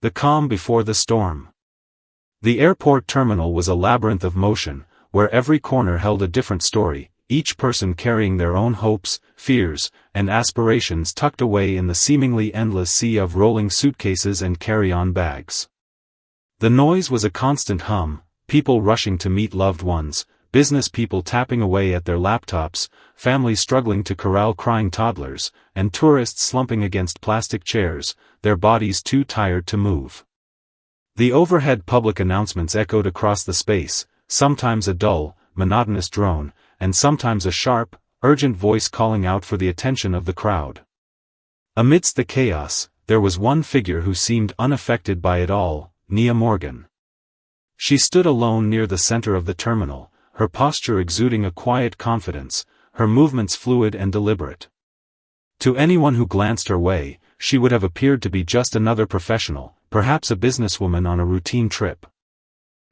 The calm before the storm. The airport terminal was a labyrinth of motion, where every corner held a different story, each person carrying their own hopes, fears, and aspirations tucked away in the seemingly endless sea of rolling suitcases and carry-on bags. The noise was a constant hum, people rushing to meet loved ones, business people tapping away at their laptops, families struggling to corral crying toddlers, and tourists slumping against plastic chairs, their bodies too tired to move. The overhead public announcements echoed across the space, sometimes a dull, monotonous drone, and sometimes a sharp, urgent voice calling out for the attention of the crowd. Amidst the chaos, there was one figure who seemed unaffected by it all, Nia Morgan. She stood alone near the center of the terminal, her posture exuding a quiet confidence, her movements fluid and deliberate. To anyone who glanced her way, she would have appeared to be just another professional, perhaps a businesswoman on a routine trip.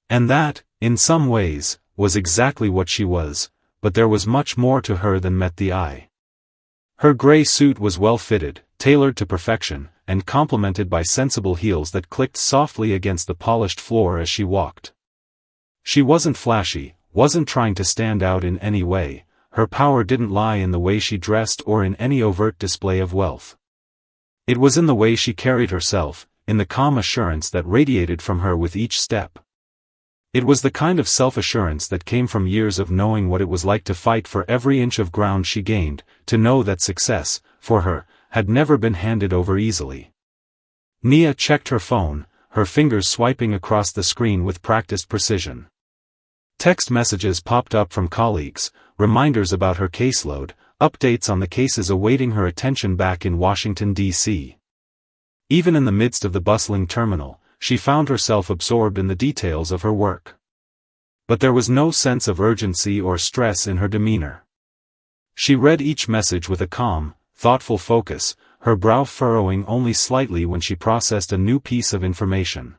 And that, in some ways, was exactly what she was, but there was much more to her than met the eye. Her gray suit was well-fitted, tailored to perfection, and complemented by sensible heels that clicked softly against the polished floor as she walked. She wasn't flashy, wasn't trying to stand out in any way, her power didn't lie in the way she dressed or in any overt display of wealth. It was in the way she carried herself, in the calm assurance that radiated from her with each step. It was the kind of self-assurance that came from years of knowing what it was like to fight for every inch of ground she gained, to know that success, for her, had never been handed over easily. Nia checked her phone, her fingers swiping across the screen with practiced precision. Text messages popped up from colleagues, reminders about her caseload, updates on the cases awaiting her attention back in Washington, D.C. Even in the midst of the bustling terminal, she found herself absorbed in the details of her work. But there was no sense of urgency or stress in her demeanor. She read each message with a calm, thoughtful focus, her brow furrowing only slightly when she processed a new piece of information.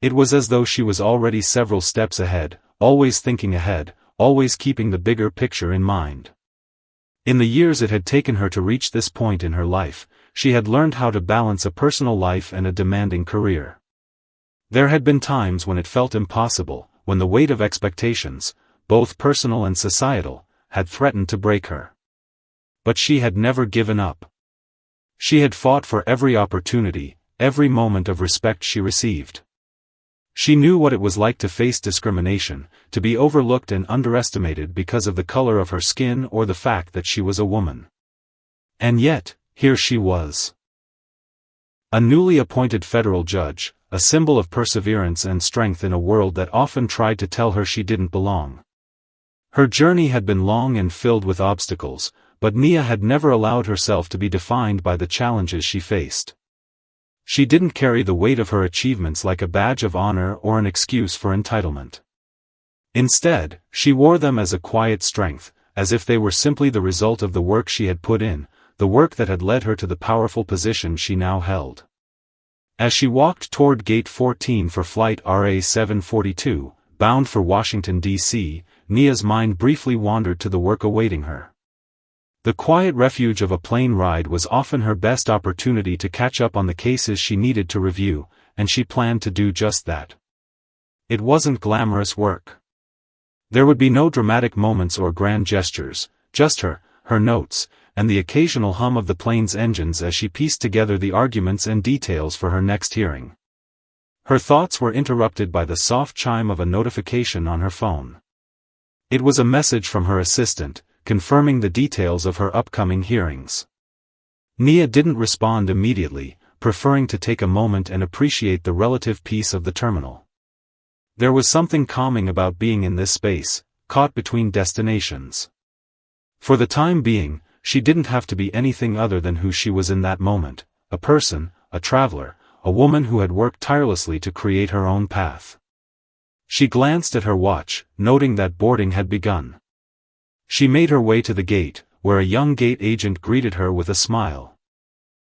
It was as though she was already several steps ahead, always thinking ahead, always keeping the bigger picture in mind. In the years it had taken her to reach this point in her life, she had learned how to balance a personal life and a demanding career. There had been times when it felt impossible, when the weight of expectations, both personal and societal, had threatened to break her. But she had never given up. She had fought for every opportunity, every moment of respect she received. She knew what it was like to face discrimination, to be overlooked and underestimated because of the color of her skin or the fact that she was a woman. And yet, here she was. A newly appointed federal judge, a symbol of perseverance and strength in a world that often tried to tell her she didn't belong. Her journey had been long and filled with obstacles, but Nia had never allowed herself to be defined by the challenges she faced. She didn't carry the weight of her achievements like a badge of honor or an excuse for entitlement. Instead, she wore them as a quiet strength, as if they were simply the result of the work she had put in, the work that had led her to the powerful position she now held. As she walked toward Gate 14 for Flight RA-742, bound for Washington, D.C., Nia's mind briefly wandered to the work awaiting her. The quiet refuge of a plane ride was often her best opportunity to catch up on the cases she needed to review, and she planned to do just that. It wasn't glamorous work. There would be no dramatic moments or grand gestures, just her notes, and the occasional hum of the plane's engines as she pieced together the arguments and details for her next hearing. Her thoughts were interrupted by the soft chime of a notification on her phone. It was a message from her assistant, confirming the details of her upcoming hearings. Nia didn't respond immediately, preferring to take a moment and appreciate the relative peace of the terminal. There was something calming about being in this space, caught between destinations. For the time being, she didn't have to be anything other than who she was in that moment, a person, a traveler, a woman who had worked tirelessly to create her own path. She glanced at her watch, noting that boarding had begun. She made her way to the gate, where a young gate agent greeted her with a smile.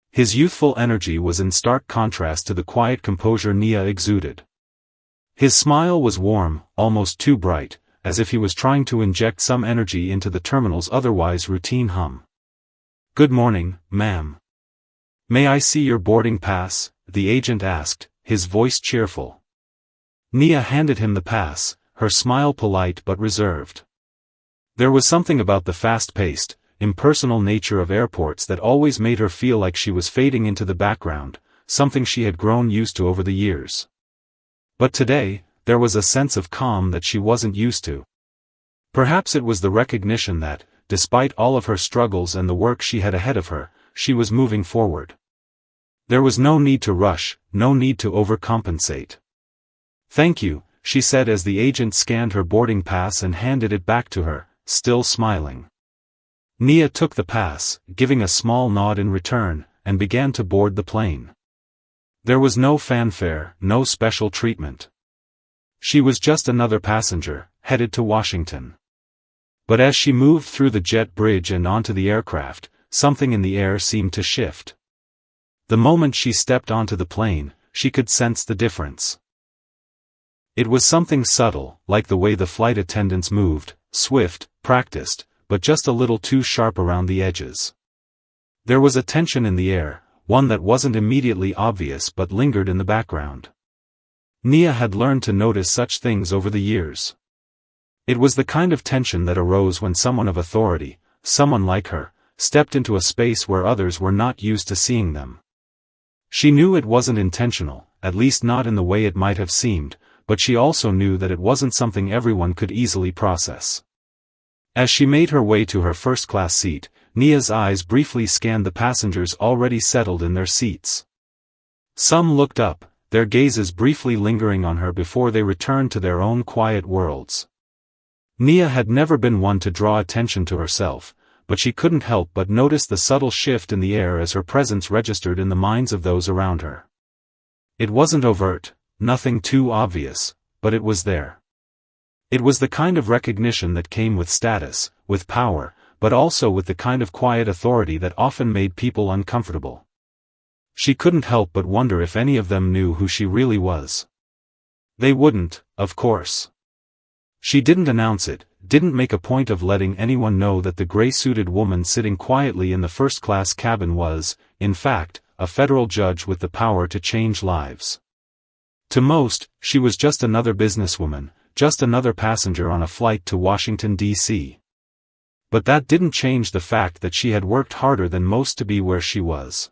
His youthful energy was in stark contrast to the quiet composure Nia exuded. His smile was warm, almost too bright, as if he was trying to inject some energy into the terminal's otherwise routine hum. "Good morning, ma'am. May I see your boarding pass?" the agent asked, his voice cheerful. Nia handed him the pass, her smile polite but reserved. There was something about the fast-paced, impersonal nature of airports that always made her feel like she was fading into the background, something she had grown used to over the years. But today, there was a sense of calm that she wasn't used to. Perhaps it was the recognition that, despite all of her struggles and the work she had ahead of her, she was moving forward. There was no need to rush, no need to overcompensate. "Thank you," she said as the agent scanned her boarding pass and handed it back to her, still smiling. Nia took the pass, giving a small nod in return, and began to board the plane. There was no fanfare, no special treatment. She was just another passenger, headed to Washington. But as she moved through the jet bridge and onto the aircraft, something in the air seemed to shift. The moment she stepped onto the plane, she could sense the difference. It was something subtle, like the way the flight attendants moved, swift, practiced, but just a little too sharp around the edges. There was a tension in the air, one that wasn't immediately obvious but lingered in the background. Nia had learned to notice such things over the years. It was the kind of tension that arose when someone of authority, someone like her, stepped into a space where others were not used to seeing them. She knew it wasn't intentional, at least not in the way it might have seemed, but she also knew that it wasn't something everyone could easily process. As she made her way to her first-class seat, Nia's eyes briefly scanned the passengers already settled in their seats. Some looked up, their gazes briefly lingering on her before they returned to their own quiet worlds. Nia had never been one to draw attention to herself, but she couldn't help but notice the subtle shift in the air as her presence registered in the minds of those around her. It wasn't overt, nothing too obvious, but it was there. It was the kind of recognition that came with status, with power, but also with the kind of quiet authority that often made people uncomfortable. She couldn't help but wonder if any of them knew who she really was. They wouldn't, of course. She didn't announce it, didn't make a point of letting anyone know that the gray-suited woman sitting quietly in the first-class cabin was, in fact, a federal judge with the power to change lives. To most, she was just another businesswoman, just another passenger on a flight to Washington, D.C. But that didn't change the fact that she had worked harder than most to be where she was.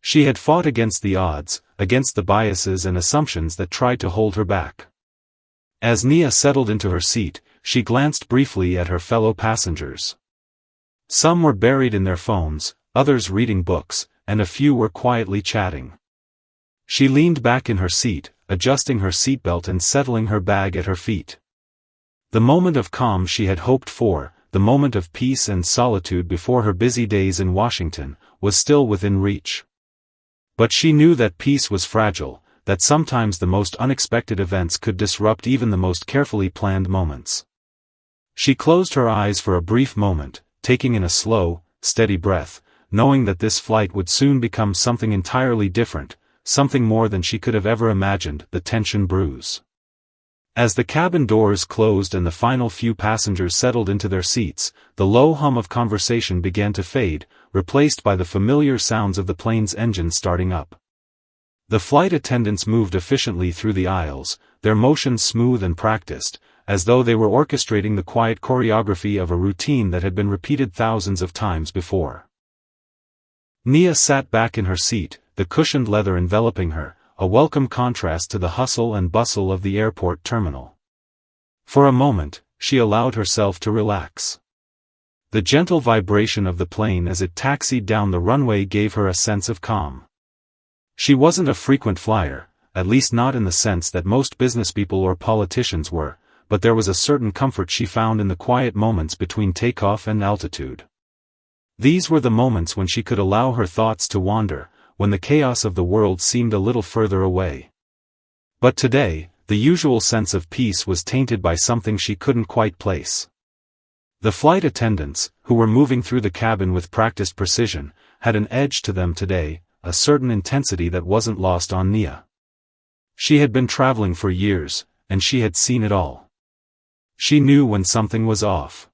She had fought against the odds, against the biases and assumptions that tried to hold her back. As Nia settled into her seat, she glanced briefly at her fellow passengers. Some were buried in their phones, others reading books, and a few were quietly chatting. She leaned back in her seat, adjusting her seatbelt and settling her bag at her feet. The moment of calm she had hoped for, the moment of peace and solitude before her busy days in Washington, was still within reach. But she knew that peace was fragile, that sometimes the most unexpected events could disrupt even the most carefully planned moments. She closed her eyes for a brief moment, taking in a slow, steady breath, knowing that this flight would soon become something entirely different, something more than she could have ever imagined. The tension brews. As the cabin doors closed and the final few passengers settled into their seats, the low hum of conversation began to fade, replaced by the familiar sounds of the plane's engine starting up. The flight attendants moved efficiently through the aisles, their motions smooth and practiced, as though they were orchestrating the quiet choreography of a routine that had been repeated thousands of times before. Nia sat back in her seat, the cushioned leather enveloping her, a welcome contrast to the hustle and bustle of the airport terminal. For a moment, she allowed herself to relax. The gentle vibration of the plane as it taxied down the runway gave her a sense of calm. She wasn't a frequent flyer, at least not in the sense that most businesspeople or politicians were, but there was a certain comfort she found in the quiet moments between takeoff and altitude. These were the moments when she could allow her thoughts to wander, when the chaos of the world seemed a little further away. But today, the usual sense of peace was tainted by something she couldn't quite place. The flight attendants, who were moving through the cabin with practiced precision, had an edge to them today, a certain intensity that wasn't lost on Nia. She had been traveling for years, and she had seen it all. She knew when something was off.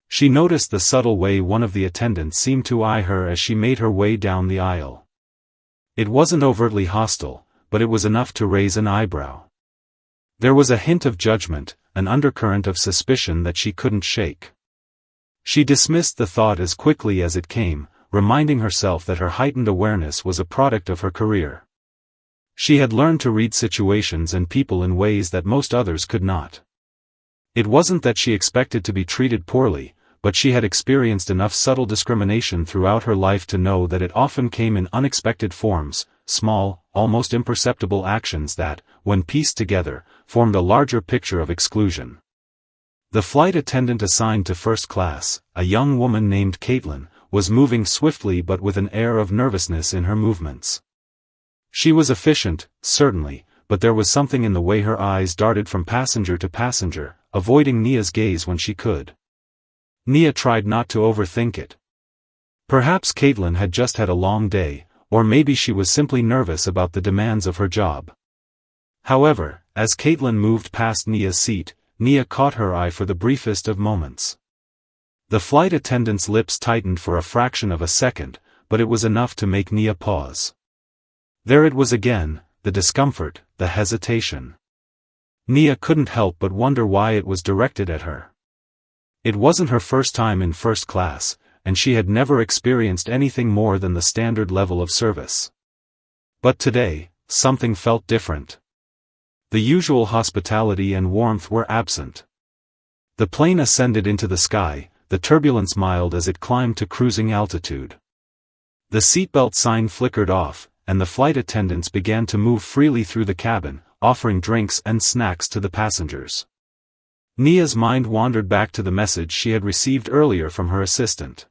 She noticed the subtle way one of the attendants seemed to eye her as she made her way down the aisle. It wasn't overtly hostile, but it was enough to raise an eyebrow. There was a hint of judgment, an undercurrent of suspicion that she couldn't shake. She dismissed the thought as quickly as it came, reminding herself that her heightened awareness was a product of her career. She had learned to read situations and people in ways that most others could not. It wasn't that she expected to be treated poorly, but she had experienced enough subtle discrimination throughout her life to know that it often came in unexpected forms, small, almost imperceptible actions that, when pieced together, formed a larger picture of exclusion. The flight attendant assigned to first class, a young woman named Caitlin, was moving swiftly but with an air of nervousness in her movements. She was efficient, certainly, but there was something in the way her eyes darted from passenger to passenger, avoiding Nia's gaze when she could. Nia tried not to overthink it. Perhaps Caitlin had just had a long day, or maybe she was simply nervous about the demands of her job. However, as Caitlin moved past Nia's seat, Nia caught her eye for the briefest of moments. The flight attendant's lips tightened for a fraction of a second, but it was enough to make Nia pause. There it was again, the discomfort, the hesitation. Nia couldn't help but wonder why it was directed at her. It wasn't her first time in first class, and she had never experienced anything more than the standard level of service. But today, something felt different. The usual hospitality and warmth were absent. The plane ascended into the sky, the turbulence mild as it climbed to cruising altitude. The seatbelt sign flickered off, and the flight attendants began to move freely through the cabin, offering drinks and snacks to the passengers. Nia's mind wandered back to the message she had received earlier from her assistant.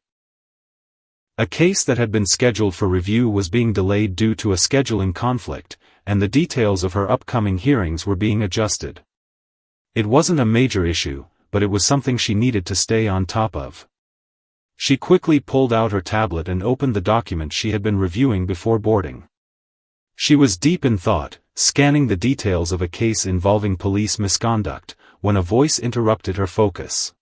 A case that had been scheduled for review was being delayed due to a scheduling conflict, and the details of her upcoming hearings were being adjusted. It wasn't a major issue, but it was something she needed to stay on top of. She quickly pulled out her tablet and opened the document she had been reviewing before boarding. She was deep in thought, scanning the details of a case involving police misconduct, when a voice interrupted her focus.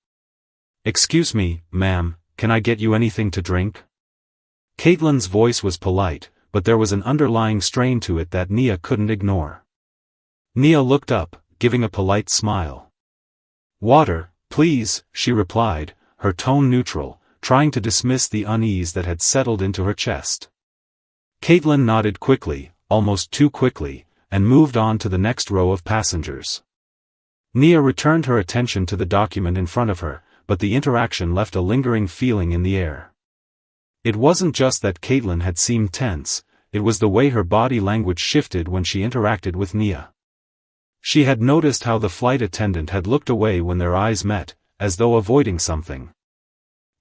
"Excuse me, ma'am, can I get you anything to drink?" Caitlin's voice was polite, but there was an underlying strain to it that Nia couldn't ignore. Nia looked up, giving a polite smile. "Water, please," she replied, her tone neutral, trying to dismiss the unease that had settled into her chest. Caitlin nodded quickly, almost too quickly, and moved on to the next row of passengers. Nia returned her attention to the document in front of her, but the interaction left a lingering feeling in the air. It wasn't just that Caitlin had seemed tense, it was the way her body language shifted when she interacted with Nia. She had noticed how the flight attendant had looked away when their eyes met, as though avoiding something.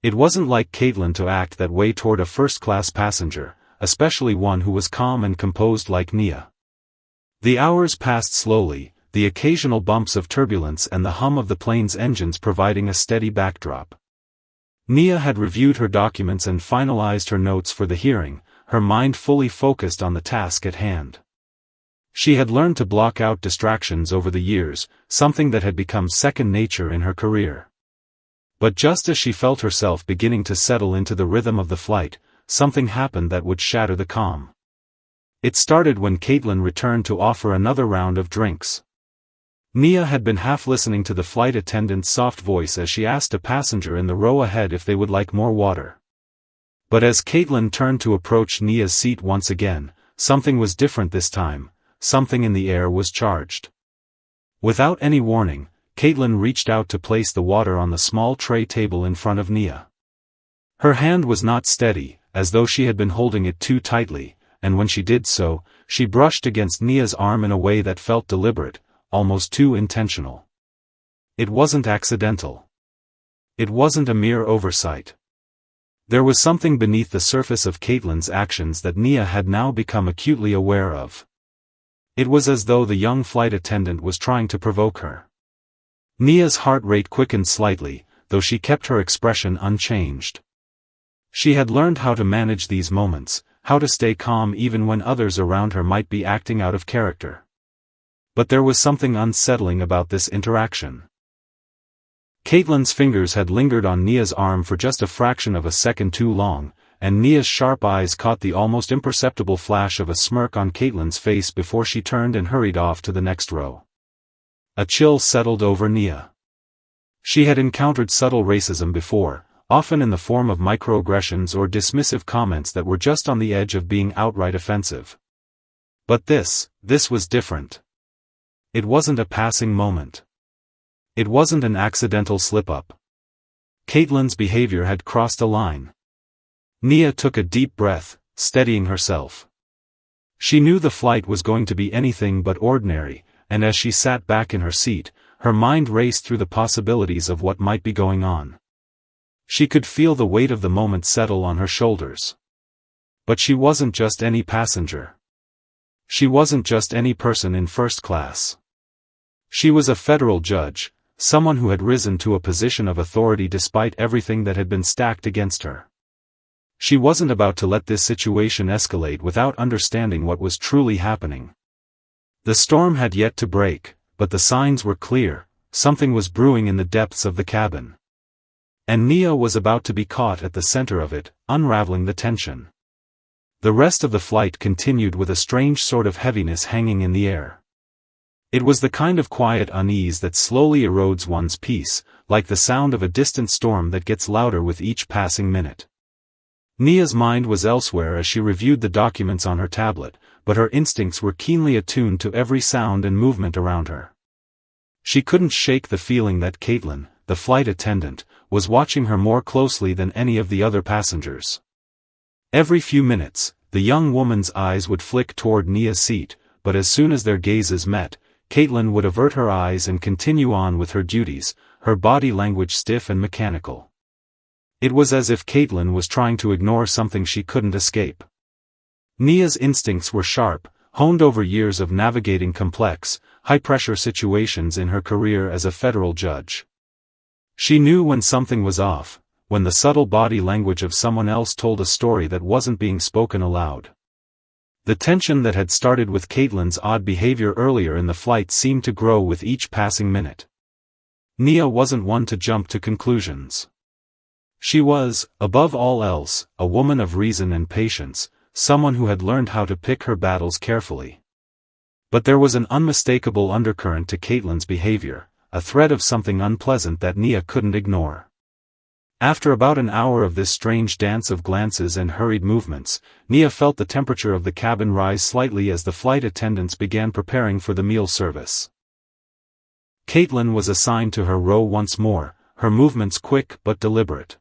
It wasn't like Caitlin to act that way toward a first-class passenger, especially one who was calm and composed like Nia. The hours passed slowly, the occasional bumps of turbulence and the hum of the plane's engines providing a steady backdrop. Nia had reviewed her documents and finalized her notes for the hearing, her mind fully focused on the task at hand. She had learned to block out distractions over the years, something that had become second nature in her career. But just as she felt herself beginning to settle into the rhythm of the flight, something happened that would shatter the calm. It started when Caitlin returned to offer another round of drinks. Nia had been half listening to the flight attendant's soft voice as she asked a passenger in the row ahead if they would like more water. But as Caitlin turned to approach Nia's seat once again, something was different this time, something in the air was charged. Without any warning, Caitlin reached out to place the water on the small tray table in front of Nia. Her hand was not steady, as though she had been holding it too tightly, and when she did so, she brushed against Nia's arm in a way that felt deliberate, almost too intentional. It wasn't accidental. It wasn't a mere oversight. There was something beneath the surface of Caitlin's actions that Nia had now become acutely aware of. It was as though the young flight attendant was trying to provoke her. Nia's heart rate quickened slightly, though she kept her expression unchanged. She had learned how to manage these moments, how to stay calm even when others around her might be acting out of character. But there was something unsettling about this interaction. Caitlin's fingers had lingered on Nia's arm for just a fraction of a second too long, and Nia's sharp eyes caught the almost imperceptible flash of a smirk on Caitlin's face before she turned and hurried off to the next row. A chill settled over Nia. She had encountered subtle racism before, often in the form of microaggressions or dismissive comments that were just on the edge of being outright offensive. But this was different. It wasn't a passing moment. It wasn't an accidental slip-up. Caitlin's behavior had crossed a line. Nia took a deep breath, steadying herself. She knew the flight was going to be anything but ordinary, and as she sat back in her seat, her mind raced through the possibilities of what might be going on. She could feel the weight of the moment settle on her shoulders. But she wasn't just any passenger. She wasn't just any person in first class. She was a federal judge, someone who had risen to a position of authority despite everything that had been stacked against her. She wasn't about to let this situation escalate without understanding what was truly happening. The storm had yet to break, but the signs were clear: something was brewing in the depths of the cabin. And Nia was about to be caught at the center of it, unraveling the tension. The rest of the flight continued with a strange sort of heaviness hanging in the air. It was the kind of quiet unease that slowly erodes one's peace, like the sound of a distant storm that gets louder with each passing minute. Nia's mind was elsewhere as she reviewed the documents on her tablet, but her instincts were keenly attuned to every sound and movement around her. She couldn't shake the feeling that Caitlin, the flight attendant, was watching her more closely than any of the other passengers. Every few minutes, the young woman's eyes would flick toward Nia's seat, but as soon as their gazes met, Caitlin would avert her eyes and continue on with her duties, her body language stiff and mechanical. It was as if Caitlin was trying to ignore something she couldn't escape. Nia's instincts were sharp, honed over years of navigating complex, high-pressure situations in her career as a federal judge. She knew when something was off, when the subtle body language of someone else told a story that wasn't being spoken aloud. The tension that had started with Caitlin's odd behavior earlier in the flight seemed to grow with each passing minute. Nia wasn't one to jump to conclusions. She was, above all else, a woman of reason and patience, someone who had learned how to pick her battles carefully. But there was an unmistakable undercurrent to Caitlin's behavior, a thread of something unpleasant that Nia couldn't ignore. After about an hour of this strange dance of glances and hurried movements, Nia felt the temperature of the cabin rise slightly as the flight attendants began preparing for the meal service. Caitlin was assigned to her row once more, her movements quick but deliberate.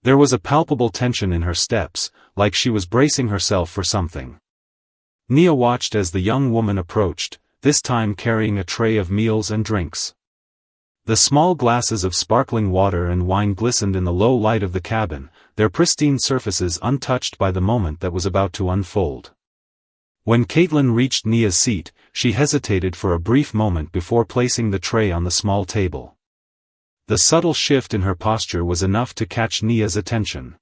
There was a palpable tension in her steps, like she was bracing herself for something. Nia watched as the young woman approached, this time carrying a tray of meals and drinks. The small glasses of sparkling water and wine glistened in the low light of the cabin, their pristine surfaces untouched by the moment that was about to unfold. When Caitlin reached Nia's seat, she hesitated for a brief moment before placing the tray on the small table. The subtle shift in her posture was enough to catch Nia's attention.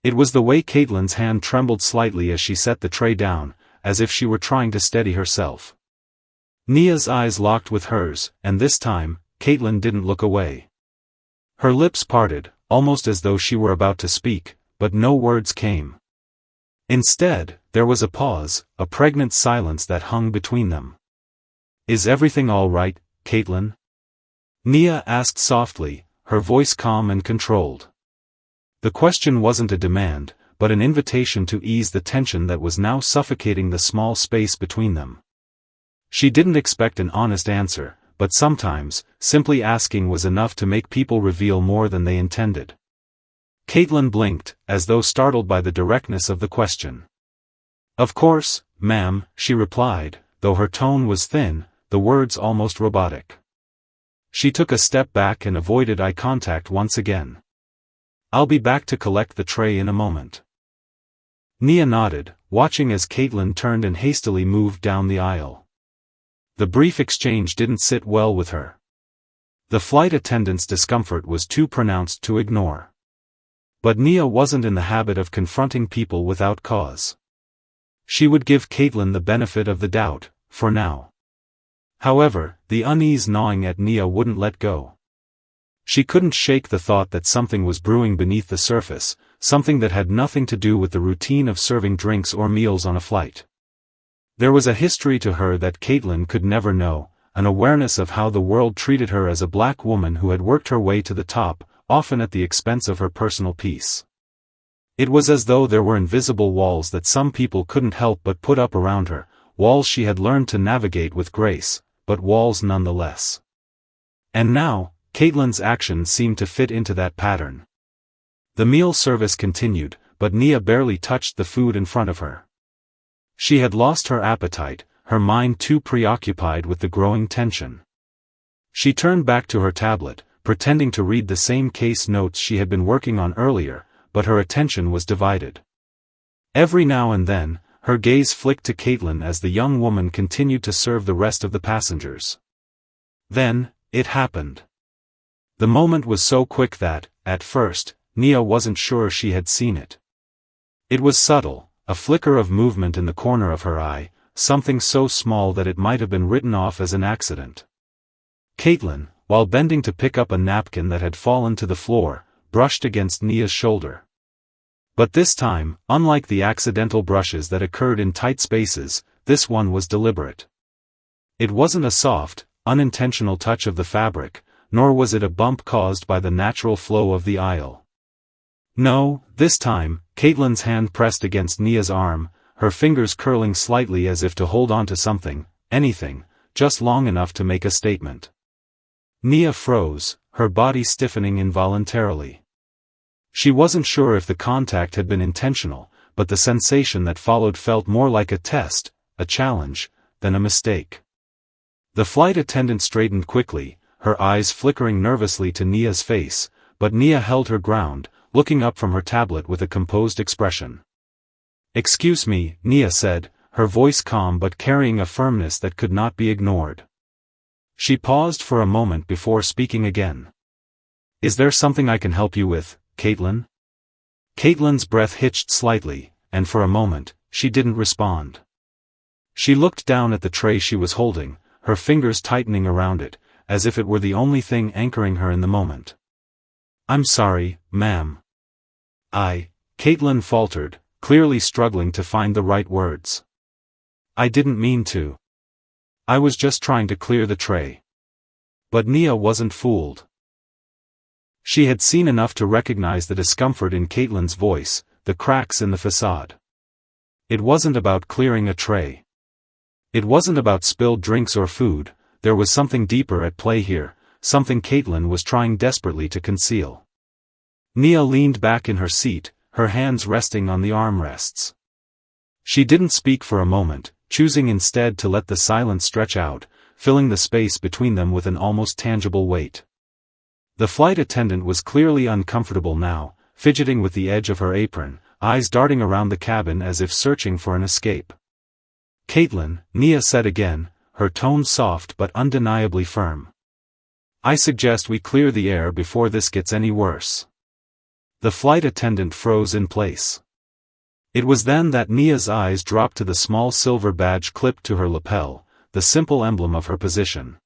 It was the way Caitlin's hand trembled slightly as she set the tray down, as if she were trying to steady herself. Nia's eyes locked with hers, and this time, Caitlin didn't look away. Her lips parted, almost as though she were about to speak, but no words came. Instead, there was a pause, a pregnant silence that hung between them. "Is everything all right, Caitlin?" Nia asked softly, her voice calm and controlled. The question wasn't a demand, but an invitation to ease the tension that was now suffocating the small space between them. She didn't expect an honest answer, but sometimes, simply asking was enough to make people reveal more than they intended. Caitlin blinked, as though startled by the directness of the question. "Of course, ma'am," she replied, though her tone was thin, the words almost robotic. She took a step back and avoided eye contact once again. "I'll be back to collect the tray in a moment." Nia nodded, watching as Caitlin turned and hastily moved down the aisle. The brief exchange didn't sit well with her. The flight attendant's discomfort was too pronounced to ignore. But Nia wasn't in the habit of confronting people without cause. She would give Caitlin the benefit of the doubt, for now. However, the unease gnawing at Nia wouldn't let go. She couldn't shake the thought that something was brewing beneath the surface, something that had nothing to do with the routine of serving drinks or meals on a flight. There was a history to her that Caitlin could never know, an awareness of how the world treated her as a black woman who had worked her way to the top, often at the expense of her personal peace. It was as though there were invisible walls that some people couldn't help but put up around her, walls she had learned to navigate with grace, but walls nonetheless. And now, Caitlin's actions seemed to fit into that pattern. The meal service continued, but Nia barely touched the food in front of her. She had lost her appetite, her mind too preoccupied with the growing tension. She turned back to her tablet, pretending to read the same case notes she had been working on earlier, but her attention was divided. Every now and then, her gaze flicked to Caitlin as the young woman continued to serve the rest of the passengers. Then, it happened. The moment was so quick that, at first, Nia wasn't sure she had seen it. It was subtle, a flicker of movement in the corner of her eye, something so small that it might have been written off as an accident. Caitlin, while bending to pick up a napkin that had fallen to the floor, brushed against Nia's shoulder. But this time, unlike the accidental brushes that occurred in tight spaces, this one was deliberate. It wasn't a soft, unintentional touch of the fabric, nor was it a bump caused by the natural flow of the aisle. No, this time, Caitlin's hand pressed against Nia's arm, her fingers curling slightly as if to hold on to something, anything, just long enough to make a statement. Nia froze, her body stiffening involuntarily. She wasn't sure if the contact had been intentional, but the sensation that followed felt more like a test, a challenge, than a mistake. The flight attendant straightened quickly, her eyes flickering nervously to Nia's face, but Nia held her ground, looking up from her tablet with a composed expression. "Excuse me," Nia said, her voice calm but carrying a firmness that could not be ignored. She paused for a moment before speaking again. "Is there something I can help you with, Caitlin?" Caitlin's breath hitched slightly, and for a moment, she didn't respond. She looked down at the tray she was holding, her fingers tightening around it, as if it were the only thing anchoring her in the moment. "I'm sorry, ma'am." Caitlin faltered, clearly struggling to find the right words. "I didn't mean to. I was just trying to clear the tray." But Nia wasn't fooled. She had seen enough to recognize the discomfort in Caitlin's voice, the cracks in the facade. It wasn't about clearing a tray. It wasn't about spilled drinks or food, there was something deeper at play here, something Caitlin was trying desperately to conceal. Nia leaned back in her seat, her hands resting on the armrests. She didn't speak for a moment, choosing instead to let the silence stretch out, filling the space between them with an almost tangible weight. The flight attendant was clearly uncomfortable now, fidgeting with the edge of her apron, eyes darting around the cabin as if searching for an escape. "Caitlin," Nia said again, her tone soft but undeniably firm. "I suggest we clear the air before this gets any worse." The flight attendant froze in place. It was then that Nia's eyes dropped to the small silver badge clipped to her lapel, the simple emblem of her position.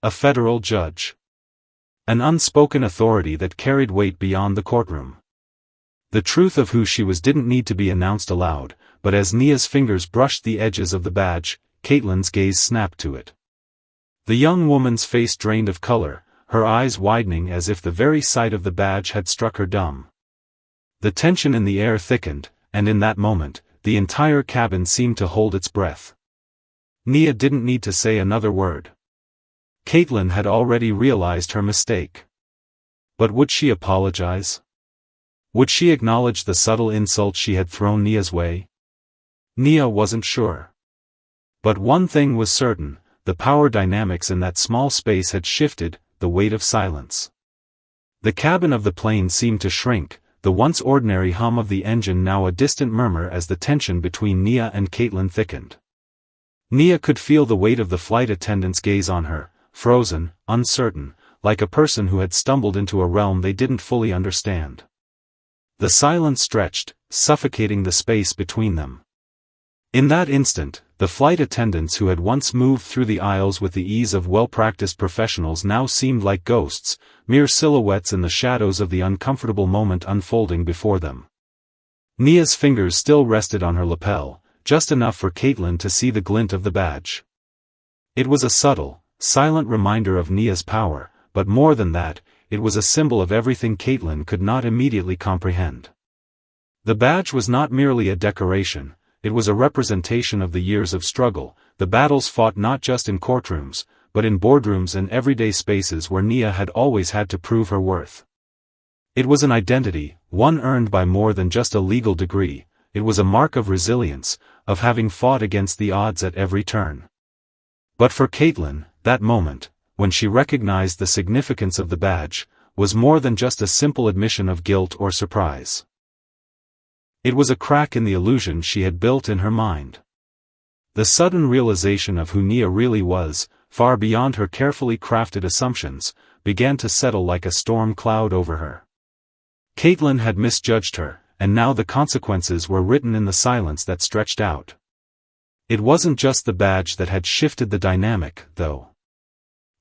A federal judge. An unspoken authority that carried weight beyond the courtroom. The truth of who she was didn't need to be announced aloud, but as Nia's fingers brushed the edges of the badge, Caitlin's gaze snapped to it. The young woman's face drained of color, her eyes widening as if the very sight of the badge had struck her dumb. The tension in the air thickened, and in that moment, the entire cabin seemed to hold its breath. Nia didn't need to say another word. Caitlin had already realized her mistake. But would she apologize? Would she acknowledge the subtle insult she had thrown Nia's way? Nia wasn't sure. But one thing was certain, the power dynamics in that small space had shifted, the weight of silence. The cabin of the plane seemed to shrink, the once ordinary hum of the engine now a distant murmur as the tension between Nia and Caitlin thickened. Nia could feel the weight of the flight attendant's gaze on her, frozen, uncertain, like a person who had stumbled into a realm they didn't fully understand. The silence stretched, suffocating the space between them. In that instant, The flight attendants who had once moved through the aisles with the ease of well-practiced professionals now seemed like ghosts, mere silhouettes in the shadows of the uncomfortable moment unfolding before them. Nia's fingers still rested on her lapel, just enough for Caitlin to see the glint of the badge. It was a subtle, silent reminder of Nia's power, but more than that, it was a symbol of everything Caitlin could not immediately comprehend. The badge was not merely a decoration, it was a representation of the years of struggle, the battles fought not just in courtrooms, but in boardrooms and everyday spaces where Nia had always had to prove her worth. It was an identity, one earned by more than just a legal degree, it was a mark of resilience, of having fought against the odds at every turn. But for Caitlin, that moment, when she recognized the significance of the badge, was more than just a simple admission of guilt or surprise. It was a crack in the illusion she had built in her mind. The sudden realization of who Nia really was, far beyond her carefully crafted assumptions, began to settle like a storm cloud over her. Caitlin had misjudged her, and now the consequences were written in the silence that stretched out. It wasn't just the badge that had shifted the dynamic, though.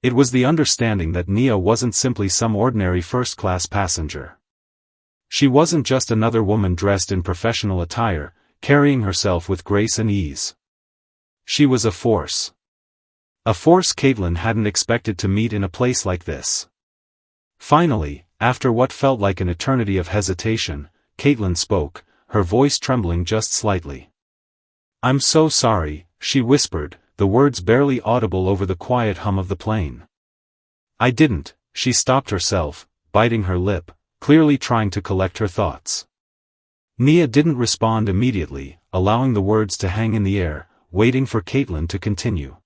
It was the understanding that Nia wasn't simply some ordinary first-class passenger. She wasn't just another woman dressed in professional attire, carrying herself with grace and ease. She was a force. A force Caitlin hadn't expected to meet in a place like this. Finally, after what felt like an eternity of hesitation, Caitlin spoke, her voice trembling just slightly. "I'm so sorry," she whispered, the words barely audible over the quiet hum of the plane. "I didn't," she stopped herself, biting her lip, clearly trying to collect her thoughts. Nia didn't respond immediately, allowing the words to hang in the air, waiting for Caitlin to continue.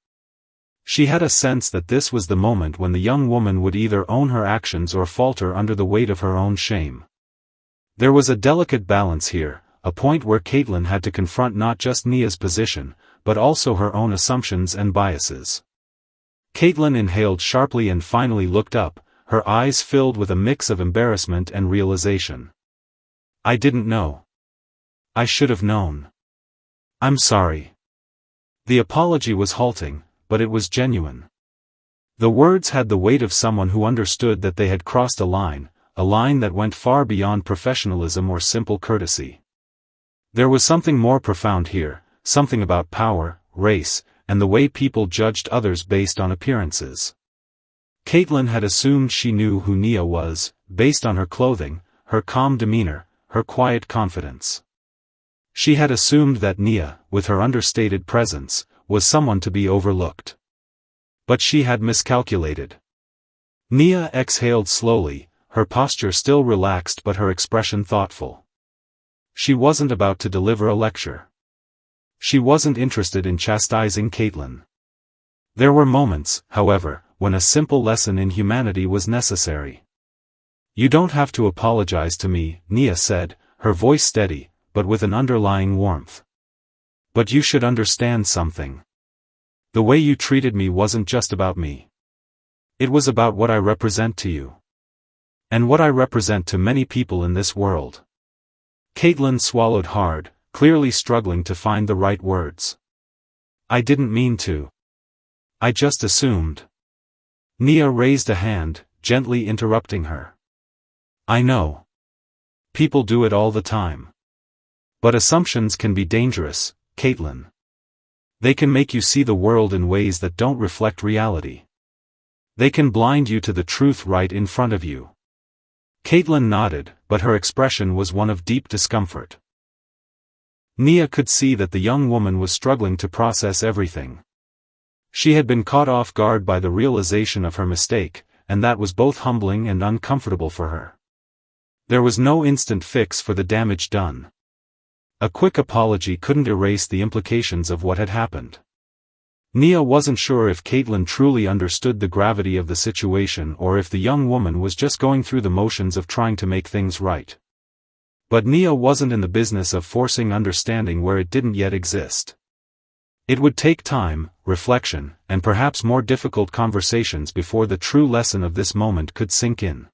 She had a sense that this was the moment when the young woman would either own her actions or falter under the weight of her own shame. There was a delicate balance here, a point where Caitlin had to confront not just Nia's position, but also her own assumptions and biases. Caitlin inhaled sharply and finally looked up, her eyes filled with a mix of embarrassment and realization. "I didn't know. I should have known. I'm sorry." The apology was halting, but it was genuine. The words had the weight of someone who understood that they had crossed a line that went far beyond professionalism or simple courtesy. There was something more profound here, something about power, race, and the way people judged others based on appearances. Caitlin had assumed she knew who Nia was, based on her clothing, her calm demeanor, her quiet confidence. She had assumed that Nia, with her understated presence, was someone to be overlooked. But she had miscalculated. Nia exhaled slowly, her posture still relaxed but her expression thoughtful. She wasn't about to deliver a lecture. She wasn't interested in chastising Caitlin. There were moments, however, when a simple lesson in humanity was necessary. "You don't have to apologize to me," Nia said, her voice steady, but with an underlying warmth. "But you should understand something. The way you treated me wasn't just about me. It was about what I represent to you. And what I represent to many people in this world." Caitlin swallowed hard, clearly struggling to find the right words. "I didn't mean to. I just assumed." Nia raised a hand, gently interrupting her. "I know. People do it all the time. But assumptions can be dangerous, Caitlin. They can make you see the world in ways that don't reflect reality. They can blind you to the truth right in front of you." Caitlin nodded, but her expression was one of deep discomfort. Nia could see that the young woman was struggling to process everything. She had been caught off guard by the realization of her mistake, and that was both humbling and uncomfortable for her. There was no instant fix for the damage done. A quick apology couldn't erase the implications of what had happened. Nia wasn't sure if Caitlin truly understood the gravity of the situation or if the young woman was just going through the motions of trying to make things right. But Nia wasn't in the business of forcing understanding where it didn't yet exist. It would take time, reflection, and perhaps more difficult conversations before the true lesson of this moment could sink in.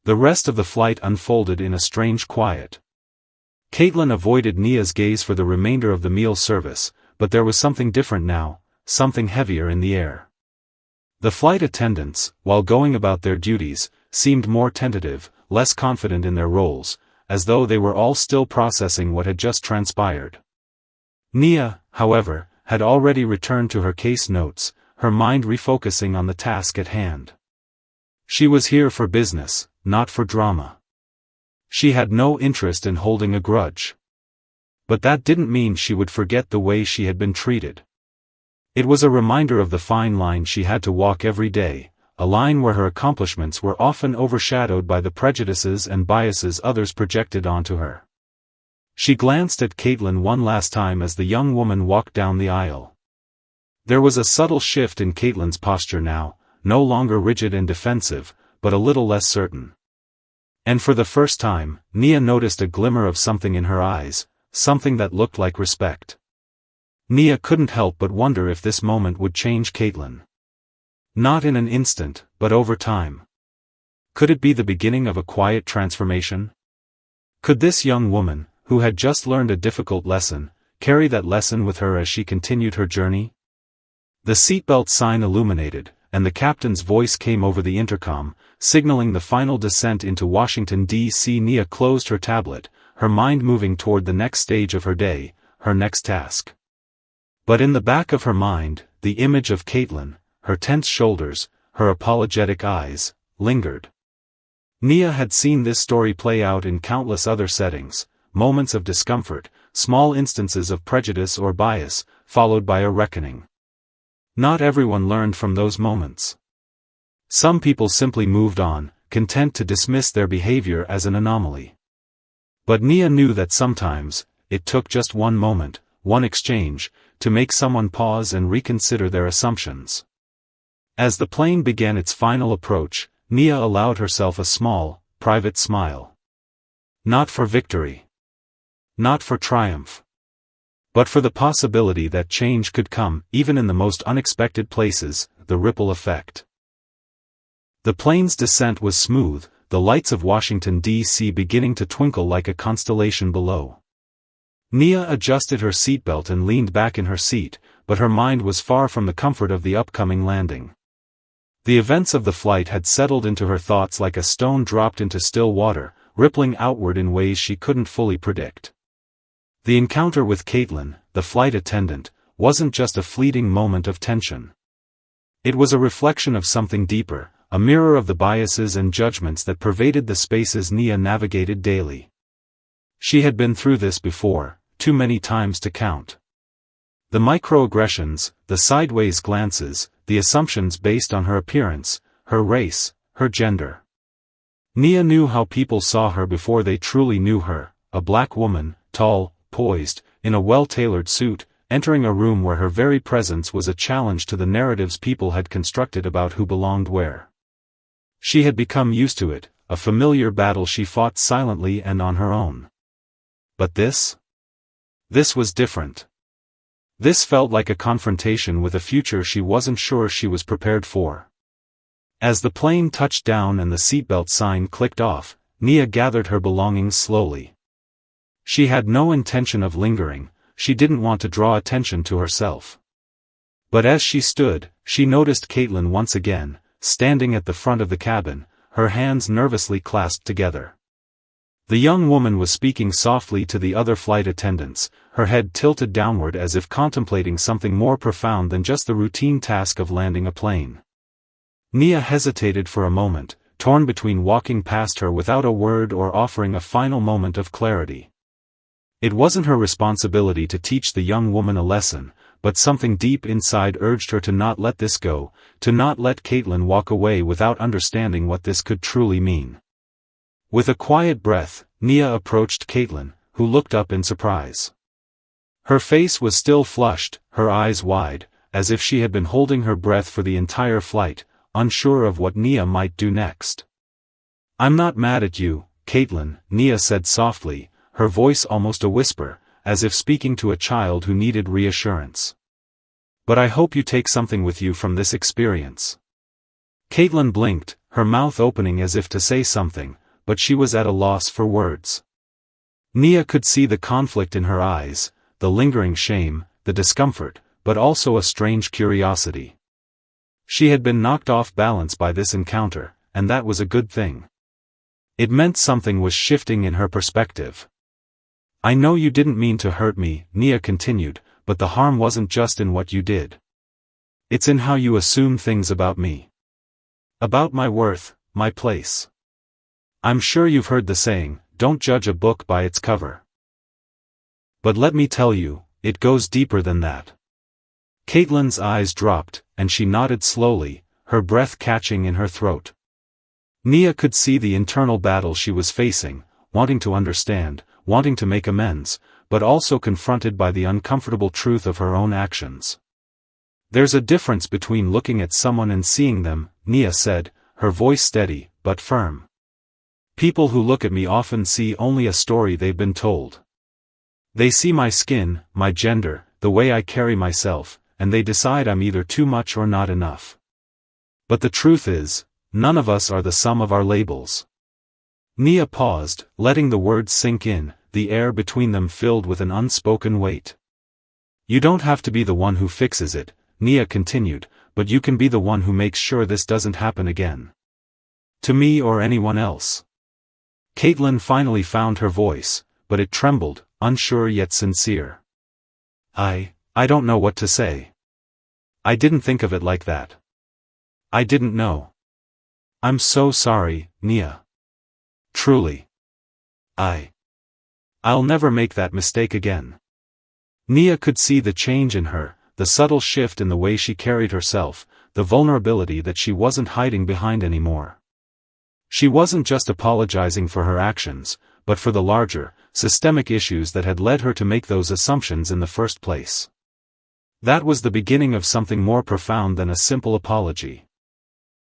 The rest of the flight unfolded in a strange quiet. Caitlin avoided Nia's gaze for the remainder of the meal service, but there was something different now, something heavier in the air. The flight attendants, while going about their duties, seemed more tentative, less confident in their roles, as though they were all still processing what had just transpired. Nia, however, had already returned to her case notes, her mind refocusing on the task at hand. She was here for business, not for drama. She had no interest in holding a grudge. But that didn't mean she would forget the way she had been treated. It was a reminder of the fine line she had to walk every day, a line where her accomplishments were often overshadowed by the prejudices and biases others projected onto her. She glanced at Caitlin one last time as the young woman walked down the aisle. There was a subtle shift in Caitlin's posture now, no longer rigid and defensive, but a little less certain. And for the first time, Nia noticed a glimmer of something in her eyes, something that looked like respect. Nia couldn't help but wonder if this moment would change Caitlin. Not in an instant, but over time. Could it be the beginning of a quiet transformation? Could this young woman, who had just learned a difficult lesson, carry that lesson with her as she continued her journey? The seatbelt sign illuminated, and the captain's voice came over the intercom, signaling the final descent into Washington, D.C. Nia closed her tablet, her mind moving toward the next stage of her day, her next task. But in the back of her mind, the image of Caitlin, her tense shoulders, her apologetic eyes, lingered. Nia had seen this story play out in countless other settings, moments of discomfort, small instances of prejudice or bias, followed by a reckoning. Not everyone learned from those moments. Some people simply moved on, content to dismiss their behavior as an anomaly. But Nia knew that sometimes, it took just one moment, one exchange, to make someone pause and reconsider their assumptions. As the plane began its final approach, Nia allowed herself a small, private smile. Not for victory. Not for triumph. But for the possibility that change could come, even in the most unexpected places, the ripple effect. The plane's descent was smooth, the lights of Washington, D.C. beginning to twinkle like a constellation below. Nia adjusted her seatbelt and leaned back in her seat, but her mind was far from the comfort of the upcoming landing. The events of the flight had settled into her thoughts like a stone dropped into still water, rippling outward in ways she couldn't fully predict. The encounter with Caitlin, the flight attendant, wasn't just a fleeting moment of tension. It was a reflection of something deeper, a mirror of the biases and judgments that pervaded the spaces Nia navigated daily. She had been through this before, too many times to count. The microaggressions, the sideways glances, the assumptions based on her appearance, her race, her gender. Nia knew how people saw her before they truly knew her, a black woman, tall, poised, in a well-tailored suit, entering a room where her very presence was a challenge to the narratives people had constructed about who belonged where. She had become used to it, a familiar battle she fought silently and on her own. But this? This was different. This felt like a confrontation with a future she wasn't sure she was prepared for. As the plane touched down and the seatbelt sign clicked off, Nia gathered her belongings slowly. She had no intention of lingering, she didn't want to draw attention to herself. But as she stood, she noticed Caitlin once again, standing at the front of the cabin, her hands nervously clasped together. The young woman was speaking softly to the other flight attendants, her head tilted downward as if contemplating something more profound than just the routine task of landing a plane. Nia hesitated for a moment, torn between walking past her without a word or offering a final moment of clarity. It wasn't her responsibility to teach the young woman a lesson, but something deep inside urged her to not let this go, to not let Caitlin walk away without understanding what this could truly mean. With a quiet breath, Nia approached Caitlin, who looked up in surprise. Her face was still flushed, her eyes wide, as if she had been holding her breath for the entire flight, unsure of what Nia might do next. "I'm not mad at you, Caitlin," Nia said softly, her voice almost a whisper, as if speaking to a child who needed reassurance. "But I hope you take something with you from this experience." Caitlin blinked, her mouth opening as if to say something, but she was at a loss for words. Nia could see the conflict in her eyes, the lingering shame, the discomfort, but also a strange curiosity. She had been knocked off balance by this encounter, and that was a good thing. It meant something was shifting in her perspective. "I know you didn't mean to hurt me," Nia continued, "but the harm wasn't just in what you did. It's in how you assume things about me. About my worth, my place. I'm sure you've heard the saying, don't judge a book by its cover. But let me tell you, it goes deeper than that." Caitlin's eyes dropped, and she nodded slowly, her breath catching in her throat. Nia could see the internal battle she was facing, wanting to understand, wanting to make amends, but also confronted by the uncomfortable truth of her own actions. "There's a difference between looking at someone and seeing them," Nia said, her voice steady, but firm. "People who look at me often see only a story they've been told. They see my skin, my gender, the way I carry myself, and they decide I'm either too much or not enough. But the truth is, none of us are the sum of our labels." Nia paused, letting the words sink in, the air between them filled with an unspoken weight. "You don't have to be the one who fixes it," Nia continued, "but you can be the one who makes sure this doesn't happen again. To me or anyone else." Caitlin finally found her voice, but it trembled, unsure yet sincere. I don't know what to say. I didn't think of it like that. I didn't know. I'm so sorry, Nia. Truly. I'll never make that mistake again." Nia could see the change in her, the subtle shift in the way she carried herself, the vulnerability that she wasn't hiding behind anymore. She wasn't just apologizing for her actions, but for the larger, systemic issues that had led her to make those assumptions in the first place. That was the beginning of something more profound than a simple apology.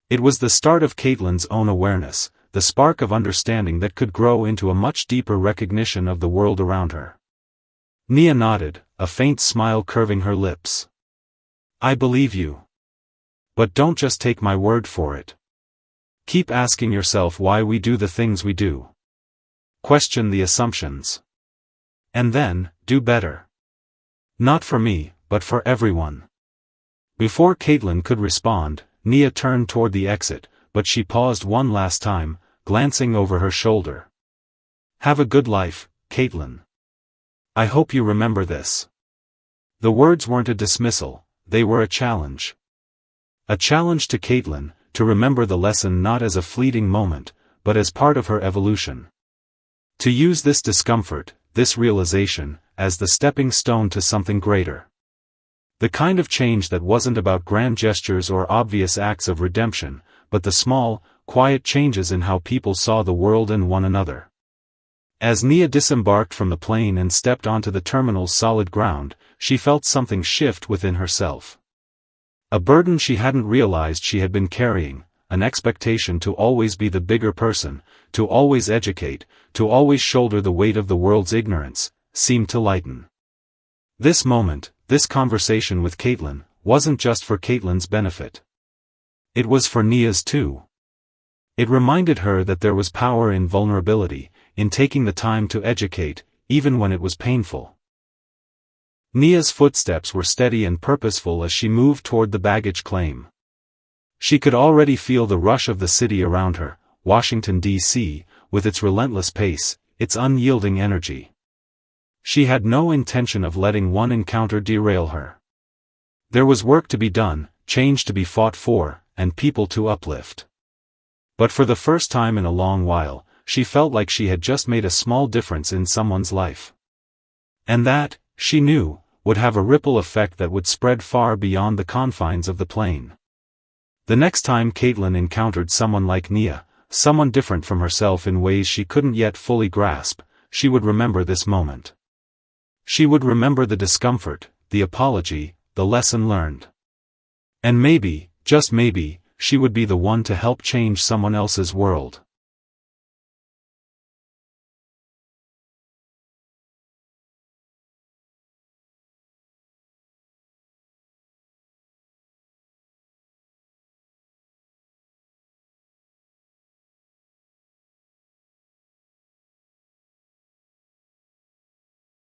It was the start of Caitlin's own awareness, the spark of understanding that could grow into a much deeper recognition of the world around her. Nia nodded, a faint smile curving her lips. "I believe you. But don't just take my word for it. Keep asking yourself why we do the things we do. Question the assumptions. And then, do better. Not for me, but for everyone." Before Caitlin could respond, Nia turned toward the exit, but she paused one last time, glancing over her shoulder. "Have a good life, Caitlin. I hope you remember this." The words weren't a dismissal, they were a challenge. A challenge to Caitlin, to remember the lesson not as a fleeting moment, but as part of her evolution. To use this discomfort, this realization, as the stepping stone to something greater. The kind of change that wasn't about grand gestures or obvious acts of redemption, but the small, quiet changes in how people saw the world and one another. As Nia disembarked from the plane and stepped onto the terminal's solid ground, she felt something shift within herself. A burden she hadn't realized she had been carrying, an expectation to always be the bigger person, to always educate, to always shoulder the weight of the world's ignorance, seemed to lighten. This moment, this conversation with Caitlin, wasn't just for Caitlin's benefit. It was for Nia's too. It reminded her that there was power in vulnerability, in taking the time to educate, even when it was painful. Nia's footsteps were steady and purposeful as she moved toward the baggage claim. She could already feel the rush of the city around her, Washington, D.C., with its relentless pace, its unyielding energy. She had no intention of letting one encounter derail her. There was work to be done, change to be fought for, and people to uplift. But for the first time in a long while, she felt like she had just made a small difference in someone's life. And that, she knew, would have a ripple effect that would spread far beyond the confines of the plane. The next time Caitlin encountered someone like Nia, someone different from herself in ways she couldn't yet fully grasp, she would remember this moment. She would remember the discomfort, the apology, the lesson learned. And maybe, just maybe, she would be the one to help change someone else's world.